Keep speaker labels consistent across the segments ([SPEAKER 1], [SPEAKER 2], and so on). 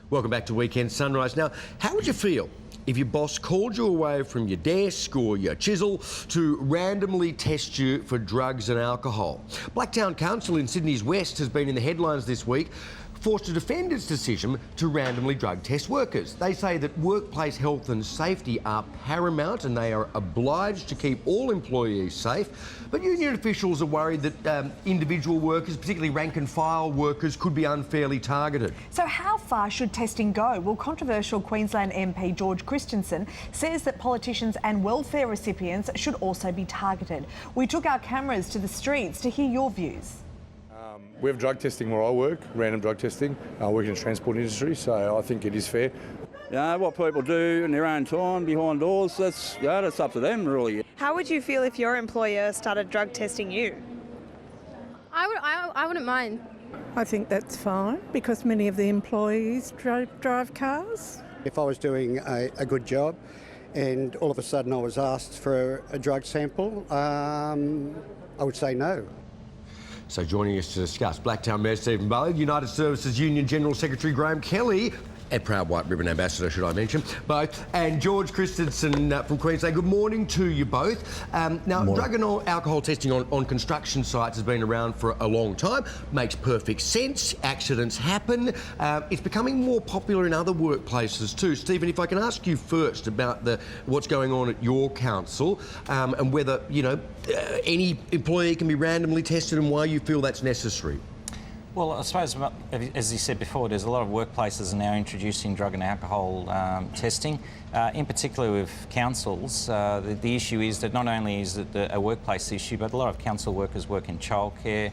[SPEAKER 1] Welcome back to Weekend Sunrise. Now, how would you feel if your boss called you away from your desk or your chisel to randomly test you for drugs and alcohol? Blacktown Council in Sydney's West has been in the headlines this week, forced to defend its decision to randomly drug test workers. They say that workplace health and safety are paramount and they are obliged to keep all employees safe. But union officials are worried that individual workers, particularly rank and file workers, could be unfairly targeted.
[SPEAKER 2] So how far should testing go? Well, controversial Queensland MP George Christensen says that politicians and welfare recipients should also be targeted. We took our cameras to the streets to hear your views.
[SPEAKER 3] We have drug testing where I work, random drug testing. I work in the transport industry, so I think it is fair.
[SPEAKER 4] What people do in their own time behind doors, that's up to them, really.
[SPEAKER 5] How would you feel if your employer started drug testing you?
[SPEAKER 6] I wouldn't mind.
[SPEAKER 7] I think that's fine because many of the employees drive cars.
[SPEAKER 8] If I was doing a good job and all of a sudden I was asked for a drug sample, I would say no.
[SPEAKER 1] So joining us to discuss, Blacktown Mayor Stephen Bali, United Services Union General Secretary Graeme Kelly, and proud White Ribbon Ambassador, should I mention, both, and George Christensen from Queensland. Good morning to you both. Now, drug and alcohol testing on construction sites has been around for a long time. Makes perfect sense. Accidents happen. It's becoming more popular in other workplaces too. Stephen, if I can ask you first about what's going on at your council and whether, any employee can be randomly tested and why you feel that's necessary.
[SPEAKER 9] Well, I suppose, as you said before, there's a lot of workplaces are now introducing drug and alcohol testing. In particular with councils, the issue is that not only is it a workplace issue, but a lot of council workers work in childcare,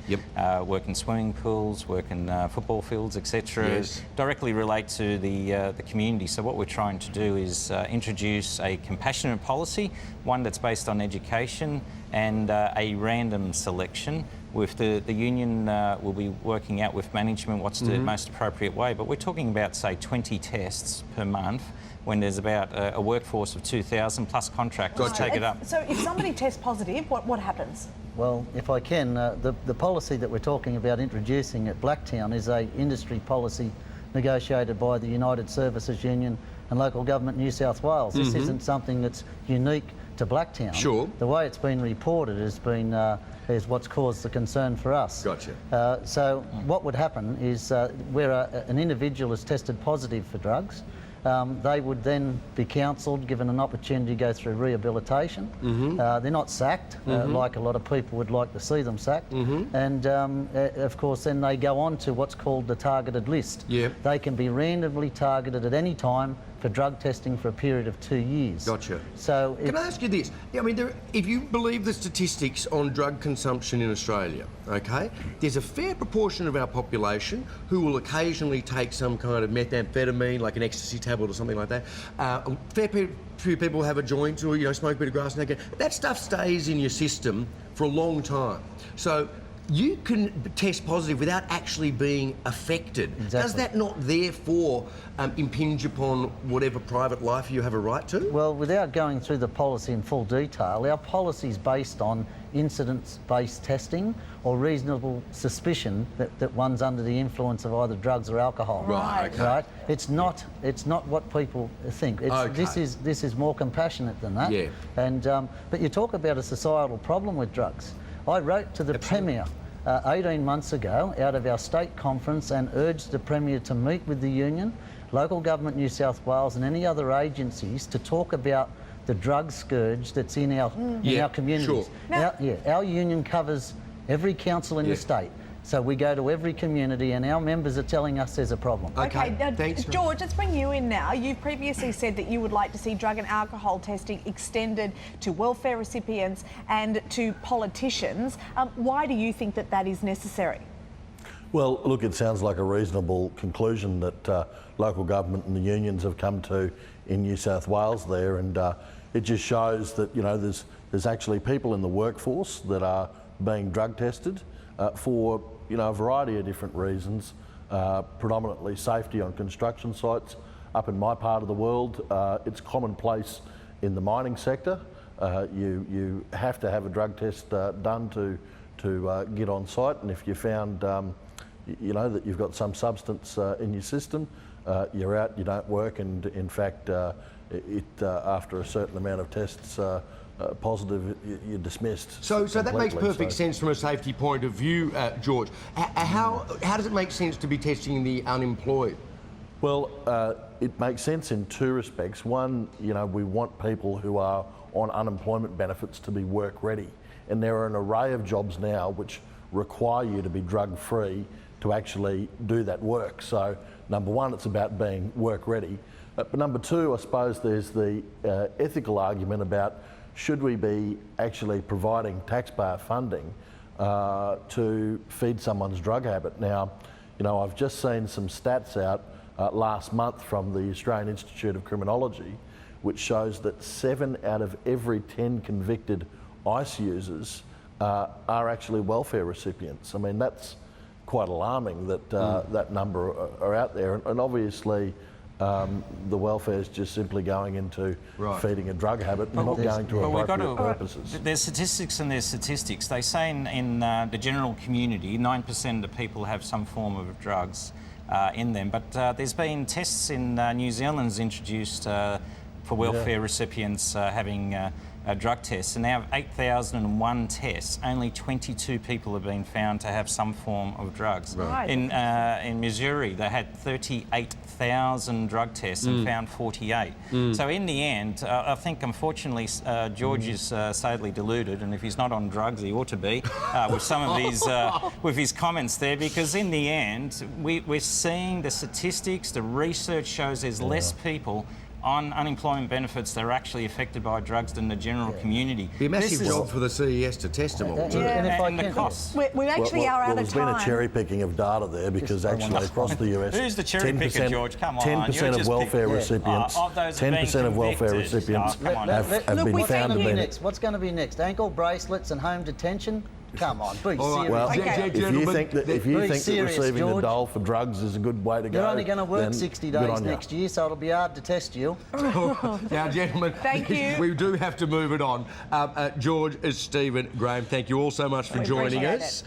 [SPEAKER 9] work in swimming pools, work in football fields, etc.
[SPEAKER 1] Yes.
[SPEAKER 9] Directly relate to the community. So what we're trying to do is introduce a compassionate policy, one that's based on education and a random selection. With the union will be working out with management what's the most appropriate way, but we're talking about, say, 20 tests per month when there's about a workforce of 2,000 plus contractors to take it up.
[SPEAKER 2] So if somebody tests positive, what happens?
[SPEAKER 10] Well, if I can, the policy that we're talking about introducing at Blacktown is a industry policy negotiated by the United Services Union and Local Government New South Wales. This isn't something that's unique to Blacktown.
[SPEAKER 1] Sure.
[SPEAKER 10] The way it's been reported has been is what's caused the concern for us.
[SPEAKER 1] Gotcha.
[SPEAKER 10] So what would happen is where an individual is tested positive for drugs, they would then be counselled, given an opportunity to go through rehabilitation. They're not sacked, like a lot of people would like to see them sacked. And of course, then they go on to what's called the targeted list. They can be randomly targeted at any time for drug testing for a period of 2 years.
[SPEAKER 1] Gotcha.
[SPEAKER 10] So
[SPEAKER 1] can I ask you this? I mean, if you believe the statistics on drug consumption in Australia, okay, there's a fair proportion of our population who will occasionally take some kind of methamphetamine, like an ecstasy tablet or something like that. A fair few people have a joint or, smoke a bit of grass and that stuff stays in your system for a long time. So you can test positive without actually being affected.
[SPEAKER 10] Exactly.
[SPEAKER 1] Does that not therefore impinge upon whatever private life you have a right to?
[SPEAKER 10] Well, without going through the policy in full detail, our policy is based on incidence-based testing or reasonable suspicion that one's under the influence of either drugs or alcohol.
[SPEAKER 1] Right. Okay.
[SPEAKER 10] Right. It's not what people think. This is more compassionate than that.
[SPEAKER 1] Yeah.
[SPEAKER 10] And but you talk about a societal problem with drugs. I wrote to the Premier 18 months ago out of our state conference and urged the Premier to meet with the union, Local Government New South Wales and any other agencies to talk about the drug scourge that's in our communities.
[SPEAKER 1] Sure.
[SPEAKER 10] Our union covers every council in the state. So we go to every community and our members are telling us there's a problem.
[SPEAKER 2] Okay,
[SPEAKER 1] thanks.
[SPEAKER 2] George, let's bring you in now. You've previously said that you would like to see drug and alcohol testing extended to welfare recipients and to politicians. Why do you think that is necessary?
[SPEAKER 11] Well, look, it sounds like a reasonable conclusion that local government and the unions have come to in New South Wales there, and it just shows that there's actually people in the workforce that are being drug tested for a variety of different reasons, predominantly safety on construction sites. Up in my part of the world, it's commonplace in the mining sector. You have to have a drug test done to get on site, and if you found that you've got some substance in your system, you're out, you don't work, and in fact, after a certain amount of tests positive, you're dismissed.
[SPEAKER 1] So that makes
[SPEAKER 11] completely.
[SPEAKER 1] perfect sense from a safety point of view, George. How does it make sense to be testing the unemployed?
[SPEAKER 11] Well, it makes sense in two respects. One, we want people who are on unemployment benefits to be work ready. And there are an array of jobs now which require you to be drug free to actually do that work. So number one, it's about being work ready. But number two, I suppose there's the ethical argument about should we be actually providing taxpayer funding to feed someone's drug habit. Now, I've just seen some stats out last month from the Australian Institute of Criminology, which shows that 7 out of every 10 convicted ICE users are actually welfare recipients. I mean, that's quite alarming that that number are out there. And obviously, the welfare is just simply going into feeding a drug habit and not going to appropriate purposes.
[SPEAKER 9] There's statistics and there's statistics. They say in the general community, 9% of people have some form of drugs in them. But there's been tests in New Zealand's introduced for welfare recipients having drug tests, and now 8,001 tests, only 22 people have been found to have some form of drugs.
[SPEAKER 2] Right.
[SPEAKER 9] In Missouri, they had 38,000 drug tests and found 48. So in the end, I think unfortunately George is sadly deluded, and if he's not on drugs, he ought to be with some of these, with his comments there, because in the end, we're seeing the statistics, the research shows there's less people on unemployment benefits that are actually affected by drugs than the general community.
[SPEAKER 1] Be a massive job for the CES to test them all too.
[SPEAKER 9] And the costs.
[SPEAKER 2] We actually are out of
[SPEAKER 11] There's
[SPEAKER 2] time.
[SPEAKER 11] been a cherry picking of data there because actually across the US,
[SPEAKER 9] Who's the cherry picker, George? Come on.
[SPEAKER 11] 10% of welfare recipients, 10% of welfare recipients have been found to be.
[SPEAKER 10] What's going to be next? Ankle bracelets and home detention? Come on, be serious.
[SPEAKER 11] Well, if you think that receiving
[SPEAKER 10] George,
[SPEAKER 11] the dole for drugs is a good way to go,
[SPEAKER 10] you're only going to work
[SPEAKER 11] then
[SPEAKER 10] 60
[SPEAKER 11] good
[SPEAKER 10] days
[SPEAKER 11] on
[SPEAKER 10] next year, so it'll be hard to test you.
[SPEAKER 1] Now, gentlemen,
[SPEAKER 2] thank you.
[SPEAKER 1] We do have to move it on. George, Stephen, Graeme, thank you all so much for joining us.